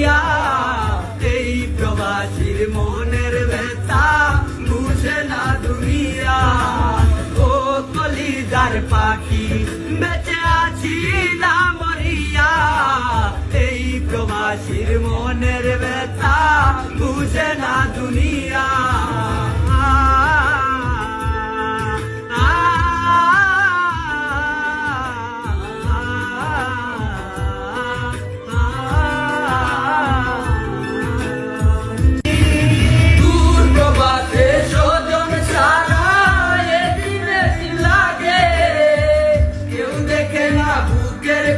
দুনিয়া, এই প্রবাসীর মনের ব্যথা বুঝে না দুনিয়া। ও কলিজার পাখি বেঁচে আছি না মরিয়া, এই প্রবাসীর মনের ব্যথা বুঝে না দুনিয়া।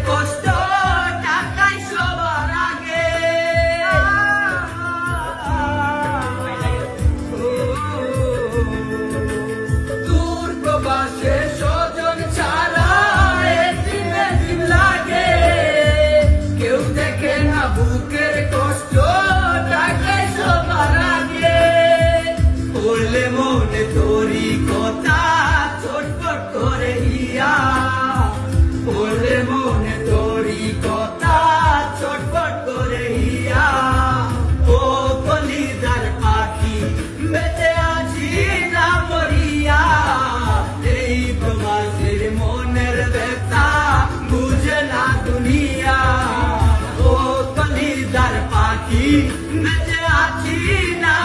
কষ্ট টাকাই সবার আগে, দূর প্রবাসে স্বজন ছাড়া দিনে দিন লাগে, কেউ দেখে না বুকের কষ্ট টাকাই সবার আগে। বললে মনে তোরই কথা ছটফট করে হিয়া, বললে মনে তোরই কথা ছটফট করে হিয়া। ও কলিজার পাখি বেঁচে আছি না মরিয়া, এই প্রবাসীর মনের ব্যথা বুঝে না দুনিয়া। ও কলিজার পাখি বেঁচে আছি না